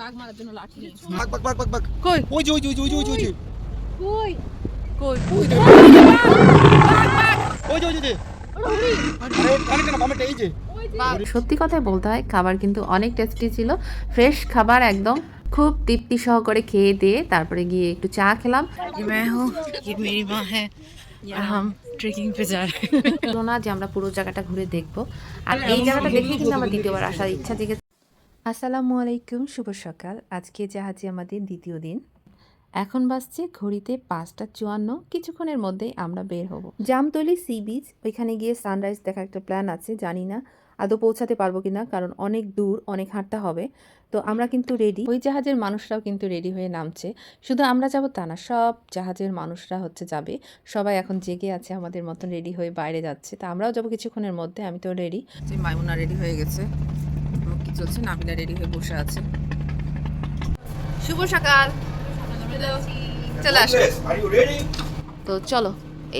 বাঘ মারার জন্য লাঠি নিয়ে বাঘ বাঘ বাঘ বাঘ বাঘ কই ওই যে ওই যে ওই যে ওই যে ওই যে কই কই ওই যে ওই যে ওই যে আরে অনেকটা না বামেটা এই যে সত্যি কথাই বলতে হয়, খাবার কিন্তু অনেক টেস্টি ছিল। ফ্রেশ খাবার একদম, খুব তৃপ্তি সহকারে খেয়ে দিয়ে তারপরে গিয়ে একটু চা খেলাম। ये मैं हूँ, ये मेरी माँ है और हम ट्रेकिंग पे जा रहे हैं। হলো না যে আমরা পুরো জায়গাটা ঘুরে দেখব, আর এই জায়গাটা দেখে কিন্তু আমার দ্বিতীয়বার আসার ইচ্ছা জেগেছে। আসসালামু আলাইকুম, শুভ সকাল। আজকে জাহাজে আমাদের দ্বিতীয় দিন। এখন বাজছে ঘড়িতে 5:54। কিছুক্ষণের মধ্যেই আমরা বের হব জামতলী সি বিচ। ওইখানে গিয়ে সানরাইজ দেখার একটা প্ল্যান আছে, জানি না আদৌ পৌঁছাতে পারবো কিনা, কারণ অনেক দূর, অনেক হাঁটতে হবে। তো আমরা কিন্তু রেডি, ওই জাহাজের মানুষরাও কিন্তু রেডি হয়ে নামছে। শুধু আমরা যাব তা না, সব জাহাজের মানুষরা যাবে। সবাই এখন জেগে আছে, আমাদের মতন রেডি হয়ে বাইরে যাচ্ছে। তা আমরাও যাবো কিছুক্ষণের মধ্যে। আমি তো রেডি। যে মাইমুনা রেডি হয়ে গেছে, কি চলছে, নাবিলা রেডি হয়ে বসে আছে। শুভ সকাল, চলে আসো। তো চলো,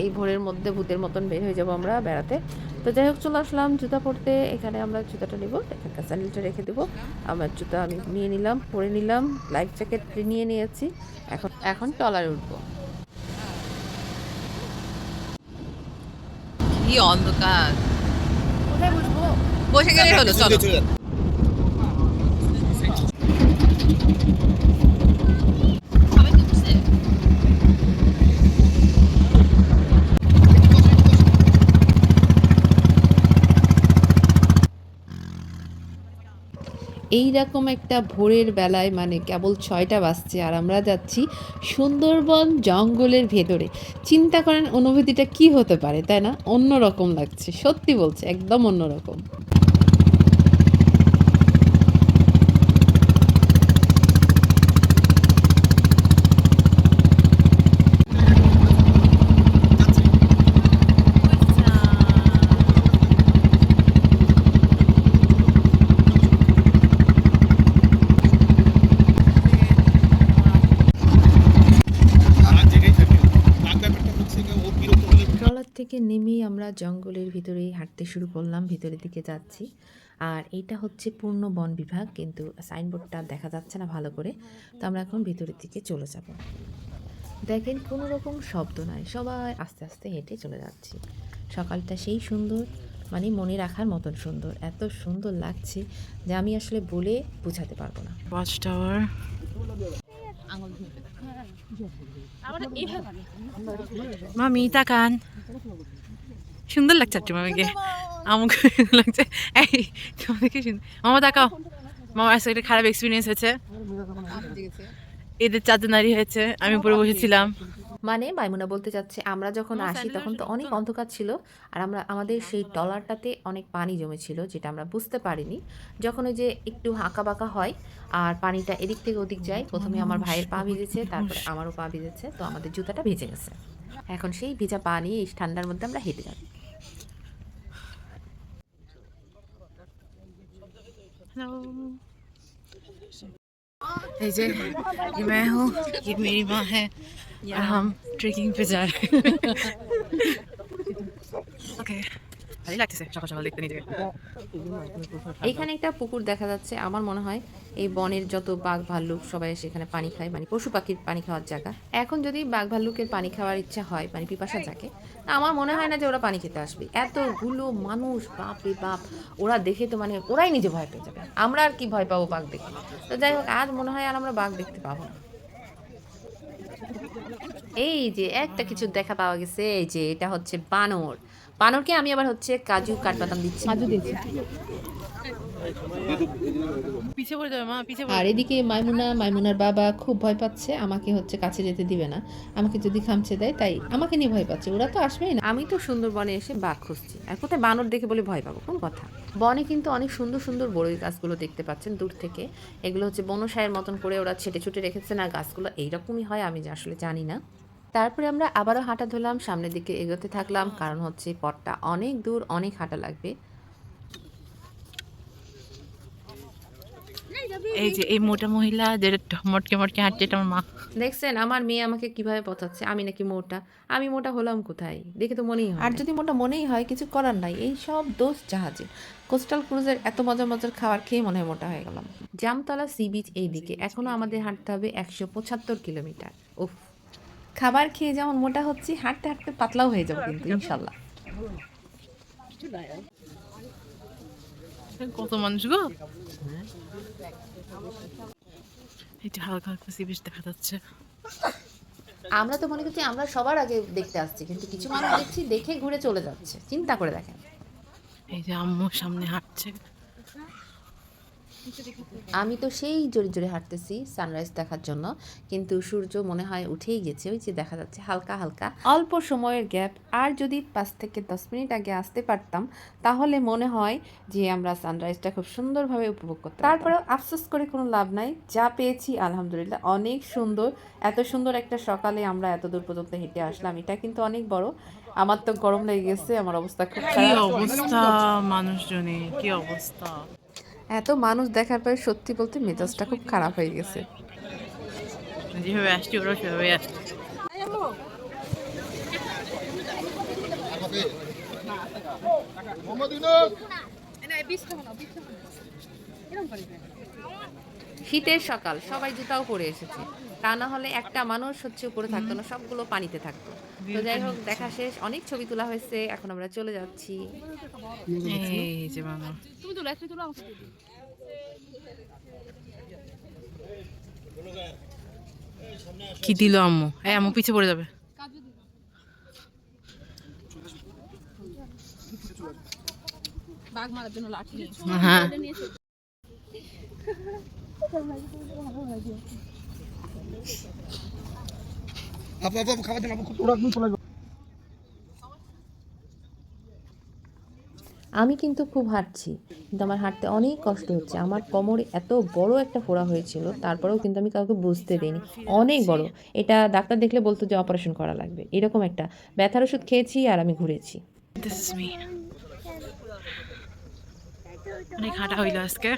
এই ভোরের মধ্যে ভূতের মতন বের হয়ে যাবো আমরা বেড়াতে। তো যাই হোক, চলে আসলাম জুতা পরতে। এখানে আমরা জুতাটা নেবো, এখানকার স্যান্ডেলটা রেখে দেবো। আমার জুতা আমি নিয়ে নিলাম, পরে নিলাম, লাইফ জ্যাকেট নিয়ে নিয়েছি। এখন ট্রলারে উঠবো। কি অন্ধকার, কোথায় বসবো? বসে গেলে হলো, চলো। এই রকম একটা ভোরের বেলায়, মানে কেবল 6টা বাজছে, আর আমরা যাচ্ছি সুন্দরবন জঙ্গলের ভেতরে। চিন্তা করেন অনুভূতিটা কি হতে পারে, তাই না? অন্যরকম লাগছে, সত্যি বলছে, একদম অন্যরকম। ট্রলার থেকে নেমেই আমরা জঙ্গলের ভিতরেই হাঁটতে শুরু করলাম, ভিতরের দিকে যাচ্ছি। আর এটা হচ্ছে পূর্ণ বন বিভাগ, কিন্তু সাইনবোর্ডটা দেখা যাচ্ছে না ভালো করে। তো আমরা এখন ভিতরের দিকে চলে যাব। দেখেন, কোনো রকম শব্দ নাই, সবাই আস্তে আস্তে হেঁটে চলে যাচ্ছি। সকালটা সেই সুন্দর, মানে মনে রাখার মতন সুন্দর, এত সুন্দর লাগছে যে আমি আসলে বলে বোঝাতে পারবো না। ওয়াচ টাওয়ার, মামি তাকান, সুন্দর লাগছে একটু মামিকে, আমাকে সুন্দর লাগছে। এই তোমাদেরকে সুন্দর, মামা তাকাও। মামার আজকে একটা খারাপ এক্সপিরিয়েন্স হয়েছে, এদের 4 জন নারী হয়েছে, আমি উপরে বসেছিলাম। মানে মাইমুনা বলতে চাচ্ছে, আমরা যখন আসি তখন তো অনেক অন্ধকার ছিল, আর আমাদের সেই ট্রলারটাতে অনেক পানি জমেছিল, যেটা আমরা বুঝতে পারিনি। যখন ওই যে একটু হাঁকা বাঁকা হয় আর পানিটা এদিক থেকে ওদিক যায়, প্রথমে আমার ভাইয়ের পা ভিজেছে, তারপরে আমারও পা ভিজেছে, তো আমাদের জুতাটা ভিজে গেছে। এখন সেই ভিজা পা নিয়ে এই ঠান্ডার মধ্যে আমরা হেঁটে যাবো। এই যে ये मैं हूँ, ये मेरी माँ है और हम ट्रेकिंग पे जा रहे हैं। ओके, ভালোই লাগতেছে সকাল সকাল দেখতে নিজেকে। এইখানে একটা পুকুর দেখা যাচ্ছে। আমার মনে হয় এই বনের যত বাঘ ভাল্লুক সবাই সেখানে পানি খায়, মানে পশু পাখির পানি খাওয়ার জায়গা। এখন যদি বাঘ ভাল্লুকের পানি খাওয়ার ইচ্ছা হয়, মানে পিপাসা জাগে, আমার মনে হয় না যে ওরা পানি খেতে আসবে। এতগুলো মানুষ, বাপ রে বাপ, ওরা দেখে তো মানে ওরাই নিজে ভয় পেয়ে যাবে। আমরা আর কি ভয় পাবো বাঘ দেখে? তো যাই হোক, আজ মনে হয় আর আমরা বাঘ দেখতে পাবো না। এই যে একটা কিছু দেখা পাওয়া গেছে, এই যে এটা হচ্ছে বানর। বানরকে আমি আবার কাজু কাঠবাদাম দিচ্ছি। পিছে পড়ে যাবে মা, পিছে পড়ে আর যাবে। এদিকে মাইমুনার বাবা খুব ভয় পাচ্ছে, আমাকে কাছে যেতে দিবে না। আমাকে যদি খামচে দেয়, তাই আমাকে নিয়ে ভয় পাচ্ছে। ওরা তো আসবেই না। আমি তো সুন্দরবনে এসে বাঘ খুঁজছি, আর কোথায় বানর দেখে বলে ভয় পাবো? কোন কথা! বনে কিন্তু অনেক সুন্দর সুন্দর বড়ই গাছগুলো দেখতে পাচ্ছেন দূর থেকে। এগুলো হচ্ছে বনসাইয়ের মতন করে ওরা ছেটে ছুটে রেখেছে, না গাছগুলো এইরকমই হয়, আমি আসলে জানি না। তারপরে আমরা আবারও হাঁটা ধরলাম, সামনের দিকে এগোতে থাকলাম, কারণ হচ্ছে পথটা অনেক দূর, অনেক হাঁটা লাগবে। এই যে এই মোটা মহিলা যেটা মটকে মটকে হাঁটছে, এটা আমার মা। দেখছেন আমার মেয়ে আমাকে কিভাবে পচাচ্ছে, আমি নাকি মোটা। আমি মোটা হলাম কোথায়, দেখে তো মনেই হয়। আর যদি মোটা মনেই হয়, কিছু করার নাই, এই সব দোষ জাহাজের। কোস্টাল ক্রুজের এত মজার মজার খাবার খেয়ে মনে হয় মোটা হয়ে গেলাম। জামতলা সি বিচ এই দিকে, এখনো আমাদের হাঁটতে হবে 175 কিলোমিটার। উফ, খাবার খেয়ে যেমন মোটা হচ্ছি, হাঁটতে হাঁটতে পাতলাও হয়ে যাবো কিন্তু ইনশাল্লাহ। কত মানুষ গো, এই যে হালকা হালকা সি বিচ দেখা যাচ্ছে। আমরা তো মনে করছি আমরা সবার আগে দেখতে আসছি, কিন্তু কিছু মানুষ দেখছি দেখে ঘুরে চলে যাচ্ছে। চিন্তা করে দেখেন। এই যে আম্মু সামনে হাঁটছে। আমি তো সেই জোরে জোরে হাঁটতেছি সানরাইজ দেখার জন্য, কিন্তু সূর্য মনে হয় উঠেই গেছে। ওই যে দেখা যাচ্ছে হালকা হালকা, অল্প সময়ের গ্যাপ। আর যদি 5 থেকে 10 মিনিট আগে আসতে পারতাম, তাহলে মনে হয় যে আমরা সানরাইজটা খুব সুন্দরভাবে উপভোগ করতাম। তারপরেও আফসোস করে কোনো লাভ নাই, যা পেয়েছি আলহামদুলিল্লাহ অনেক সুন্দর। এত সুন্দর একটা সকালে আমরা এত দূর পর্যন্ত হেঁটে আসলাম, এটা কিন্তু অনেক বড়। আমার তো গরম লেগে গেছে, আমার অবস্থা খুব কি খারাপ। অবস্থা মানুষজনের, কি অবস্থা। এত মানুষ দেখার পরে সত্যি বলতে মেজাজটা খুব খারাপ হয়ে গেছে। যেভাবে আসছি ওরা সেভাবে আসছে। শীতের সকাল, সবাই জুতাও পরে এসেছে, তা না হলে একটা মানুষ হচ্ছে উপরে থাকতো না, সবগুলো পানিতে থাকতো। তো যাই হোক, দেখা শেষ, অনেক ছবি তোলা হয়েছে, এখন আমরা চলে যাচ্ছি। এই যে মানুষ, তুমি তুলো, একটা তুলো আমাকে দিয়ে দিও। কি দিল আম্মু? এই আম্মু পিছে পড়ে যাবে। বাঘ মারার জন্য লাঠি নিয়েছি। হ্যাঁ, আপু আপু খাবার দেন, আপু ওরা একদম চলে যাবে। আমি কিন্তু খুব হাঁটছি, কিন্তু আমার হাঁটতে অনেক কষ্ট হচ্ছে। আমার কোমরে এত বড় একটা ফোড়া হয়েছিল, তারপরেও কিন্তু আমি কাউকে বুঝতে দিইনি, অনেক বড়। এটা ডাক্তার দেখলে বলতো যে অপারেশন করা লাগবে। এরকম একটা ব্যথার ওষুধ খেয়েছি আর আমি ঘুরেছি। this is me. অনেক হাঁটা হইলো আজকে।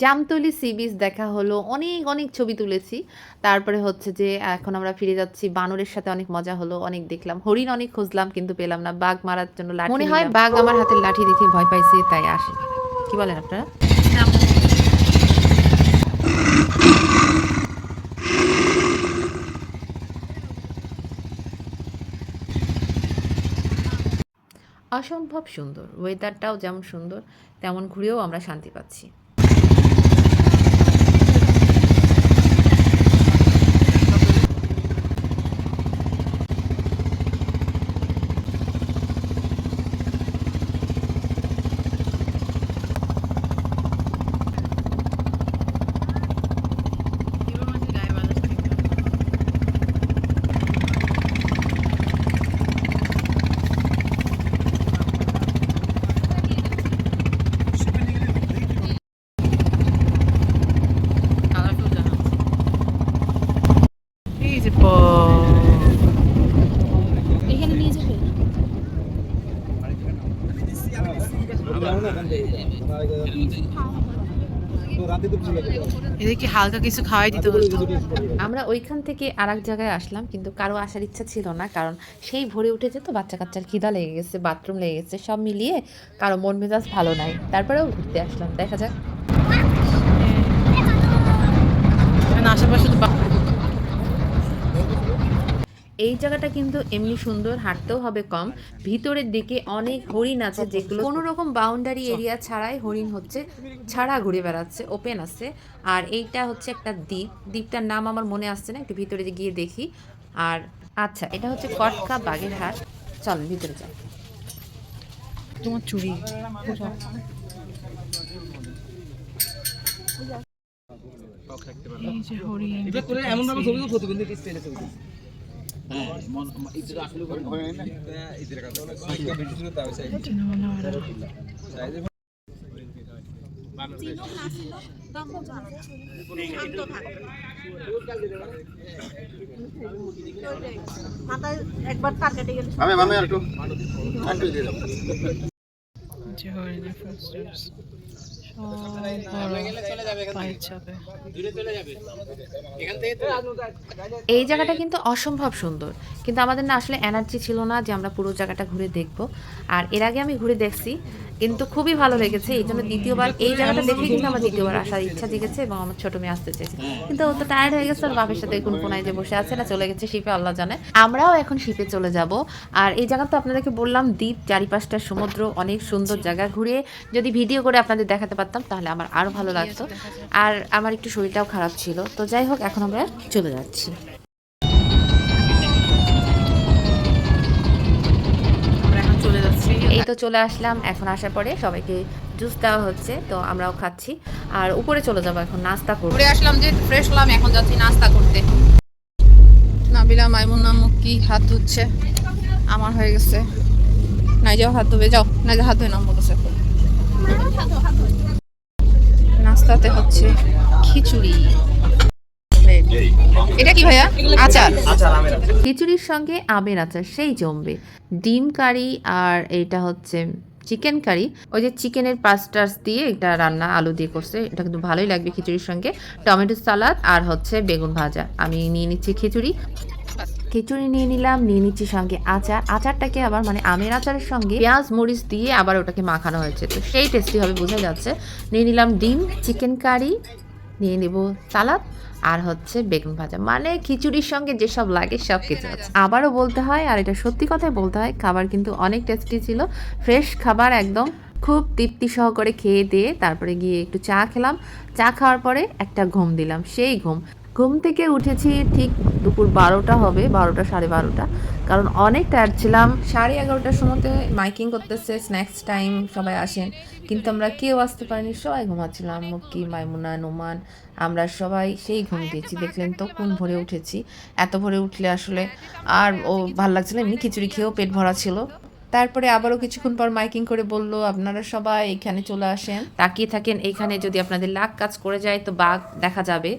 জামতলি সি বিচ দেখা হলো, অনেক অনেক ছবি তুলেছি। তারপরে হচ্ছে যে এখন আমরা ফিরে যাচ্ছি। বানরের সাথে অনেক মজা হলো, অনেক দেখলাম। হরিণ অনেক খুঁজলাম কিন্তু পেলাম না। বাঘ মারার জন্য লাঠি, মনে হয় বাঘ আমার হাতের লাঠি দেখে ভয় পাইছে, তাই আসে। কি বলেন আপনারা? অসম্ভব সুন্দর, ওয়েদারটাও যেমন সুন্দর, তেমন ঘুরেও আমরা শান্তি পাচ্ছি। এই যে এখানে নিয়ে যাবে। এদেরকে হালকা কিছু খাওয়াই দিতে বলতো। আমরা ওইখান থেকে আর এক জায়গায় আসলাম, কিন্তু কারো আসার ইচ্ছা ছিল না, কারণ সেই ভোরে উঠেছে তো, বাচ্চা কাচ্চার খিদা লেগে গেছে, বাথরুম লেগে গেছে, সব মিলিয়ে কারো মন মেজাজ ভালো নাই। তারপরেও ঘুরতে আসলাম, দেখা যাক। আশেপাশে তো এই জায়গাটা কিন্তু এমনি সুন্দর, হাঁটতেও হবে কম। ভিতরের দিকে অনেক হরিণ আছে, যেগুলো কোনো রকম বাউন্ডারি এরিয়া ছাড়াই হরিণ হচ্ছে ছাড়া ঘুরে বেড়াচ্ছে, ওপেন আছে। আর এইটা হচ্ছে একটা দ্বীপ, দ্বীপটার নাম আমার মনে আসছে না, একটু ভিতরে গিয়ে দেখি। আর আচ্ছা, এটা হচ্ছে কটকা বাগেরহাট। চলেন ভিতরে যাই। তোমার চুরি। এই যে হরিণ, এটা করে এমন ভাবে ছবি তুলতে কিন্তু কি স্টাইলে ছবি তুলতে। আমি মানে একটু দিয়ে দাও। যে হরিণের footsteps। সব পায়ের চাপে। এই জায়গাটা কিন্তু অসম্ভব সুন্দর, কিন্তু আমাদের না আসলে এনার্জি ছিল না যে আমরা পুরো জায়গাটা ঘুরে দেখব। আর এর আগে আমি ঘুরে দেখছি, কিন্তু খুবই ভালো লেগেছে। এই জন্য দ্বিতীয়বার এই জায়গাটা দেখে কিন্তু আমার দ্বিতীয়বার আসার ইচ্ছা জেগেছে এবং আমার ছোট মেয়ে আসতে চেয়েছে, কিন্তু ও তো টায়ার্ড হয়ে গেছে, ওর বাপের সাথে কোন কোনায় যে বসে আছে না, চলে গেছে শিপে, আল্লাহ জানে। আমরাও এখন শিপে চলে যাব। আর এই জায়গা তো আপনাদেরকে বললাম দ্বীপ, চারিপাশটা সমুদ্র, অনেক সুন্দর জায়গা। ঘুরে যদি ভিডিও করে আপনাদের দেখাতে পারতাম তাহলে আমার আরো ভালো লাগতো। আর আমার একটু শরীরটাও খারাপ ছিল, তো যাই হোক এখন আমরা চলে যাচ্ছি। আমরা এখন চলে যাচ্ছি। এই তো চলে আসলাম। এখন আসার পরে সবাইকে জুস দেওয়া হচ্ছে, তো আমরাও খাচ্ছি। আর উপরে চলে যাবো এখন নাস্তা করবো। ঘুরে আসলাম, যে ফ্রেশ হলাম, এখন যাচ্ছি নাস্তা করতে। নাবিলা মাইমুনা মুক্কি হাত ধুচ্ছে, আমার হয়ে গেছে। নাইজাও হাত ধুবে, যাও নাইজা হাত ধুয়ে নাম বলেছে। নাস্তাতে হচ্ছে খিচুড়ি। এটা কি ভাইয়া? আচার। খিচুড়ির সঙ্গে আমের আচার সেই জমবে। ডিম কারি আর এইটা হচ্ছে চিকেন কারি। ওই যে চিকেনের পাস্টার্স দিয়ে এটা রান্না, আলু দিয়ে করছে, এটা কিন্তু ভালোই লাগবে খিচুড়ির সঙ্গে। টমেটো সালাদ আর হচ্ছে বেগুন ভাজা। আমি নিয়ে নিচ্ছি খিচুড়ি নিয়ে নিলাম, নিয়ে নিচ্ছি সঙ্গে আচার। আচারটাকে আবার মানে আমের আচারের সঙ্গে পেঁয়াজ মরিচ দিয়ে আবার ওটাকে মাখানো হয়েছে, তো সেই টেস্টি হবে বোঝা যাচ্ছে। নিয়ে নিলাম ডিম, চিকেন কারি, নিয়ে নেব সালাদ আর হচ্ছে বেগুন ভাজা। মানে খিচুড়ির সঙ্গে যেসব লাগে সব কিছু আছে। আবারও বলতে হয়, আর এটা সত্যি কথাই বলতে হয়, খাবার কিন্তু অনেক টেস্টি ছিল। ফ্রেশ খাবার একদম, খুব তৃপ্তি সহকারে খেয়ে দিয়ে তারপরে গিয়ে একটু চা খেলাম। চা খাওয়ার পরে একটা ঘুম দিলাম, সেই ঘুম থেকে উঠেছি ঠিক দুপুর 12টা হবে, 12টা 12:30, কারণ অনেক টায়ার্ড ছিলাম। 11:30টার সময়তে মাইকিং করতেছে, স্ন্যাক্স টাইম, সবাই আসেন, কিন্তু আমরা কেউ আসতে পারিনি, সবাই ঘুমাচ্ছিলাম। মুক্কি, মাইমুনা, নোমান, আমরা সবাই সেই ঘুম দিয়েছি। দেখলেন তো কোন ভোরে উঠেছি। এত ভোরে উঠলে আসলে আর ও ভালো লাগছিল, এমনি খিচুড়ি খেয়েও পেট ভরা ছিল। তারপরে আবারও কিছুক্ষণ পর মাইকিং করে বলল, আপনারা সবাই এখানে চলে আসেন, তাকিয়ে থাকেন, এইখানে যদি আপনাদের লাক কাজ করে যায় তো বাঘ দেখা যাবে।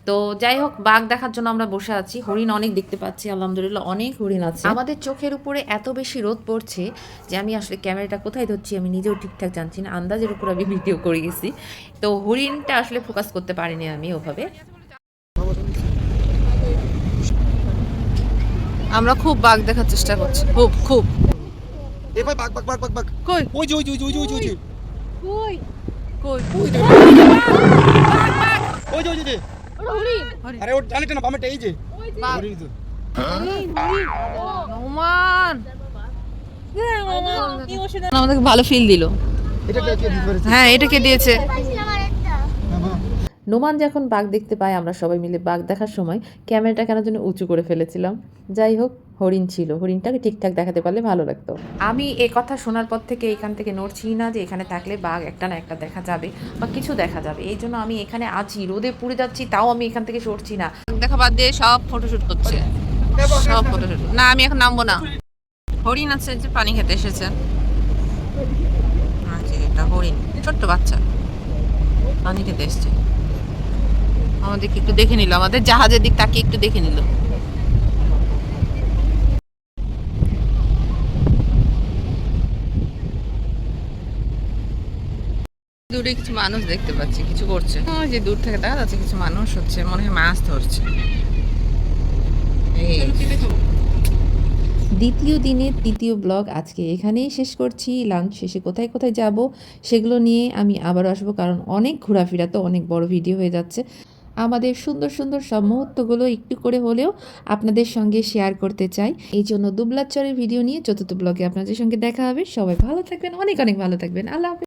তো যাই হোক, বাঘ দেখার জন্য আমরা বসে আছি। হরিণ অনেক দেখতে পাচ্ছি, আলহামদুলিল্লাহ অনেক হরিণ আছে। আমাদের চোখের উপরে এত বেশি রোদ পড়ছে যে আমি আসলে ক্যামেরাটা কোথায় ধরছি আমি নিজেও ঠিকঠাক জানছি না, আন্দাজের উপর আমি ভিডিও করে গেছি। তো হরিণটা আসলে ফোকাস করতে পারিনি আমি ওভাবে। আমরা খুব বাঘ দেখার চেষ্টা করছি, খুব। এ ভাই বাঘ বাঘ বাঘ বাঘ বাঘ কই ওই যে ওই যে ওই যে ওই যে ওই যে কই কই ওই যে ওই যে ওই যে হরিণ। আরে ও জানিস না বামেটা এই যে বাঘ। হরিণ তো। নোমান আমাদেরকে ভালো ফিল দিল। এটা কে দিতে পারে? হ্যাঁ, এটা কে দিয়েছে? নোমান যখন বাঘ দেখতে পায়, আমরা সবাই মিলে বাঘ দেখার সময় ক্যামেরাটা কেন যেন উঁচু করে ফেলেছিলাম। যাই হোক, হরিণ ছিল, হরিণটাকে ঠিকঠাক দেখাতে পারলে ভালো লাগতো। আমি এই কথা শোনার পর থেকে এখান থেকে নড়ছি না যে এখানে থাকলে বাঘ একটা না একটা দেখা যাবে বা কিছু দেখা যাবে। এই জন্য আমি এখানে আছি, রোদে পুড়ে যাচ্ছি, তাও আমি এখান থেকে সরছি না। দেখা বাদ দিয়ে সব ফটোশুট করছে, সব ফটোশুট। না, আমি এখন নামবো না। হরিণ আছে যে পানি খেতে এসেছে। এটা হরিণ, ছোট্ট বাচ্চা পানি খেতে এসছে। আমাদেরকে একটু দেখে নিল, আমাদের জাহাজের দিক তাকিয়ে একটু দেখে নিল। দূরে কিছু মানুষ দেখতে পাচ্ছি, কিছু করছে। ওই যে দূর থেকে দেখা যাচ্ছে কিছু মানুষ হচ্ছে, মনে হয় মাছ ধরছে। এই দ্বিতীয় দিনের তৃতীয় ব্লগ আজকে এখানেই শেষ করছি। লাঞ্চ শেষে কোথায় কোথায় যাব সেগুলো নিয়ে আমি আবারও আসবো, কারণ অনেক ঘোরাফেরা, তো অনেক বড় ভিডিও হয়ে যাচ্ছে। আমাদের সুন্দর সুন্দর সব মুহূর্তগুলো একটু করে হলেও আপনাদের সঙ্গে শেয়ার করতে চাই। এই জন্য দুবলাচরের ভিডিও নিয়ে চতুর্থ ব্লগে আপনাদের সঙ্গে দেখা হবে। সবাই ভালো থাকবেন, অনেক অনেক ভালো থাকবেন। আল্লাহ হাফেজ।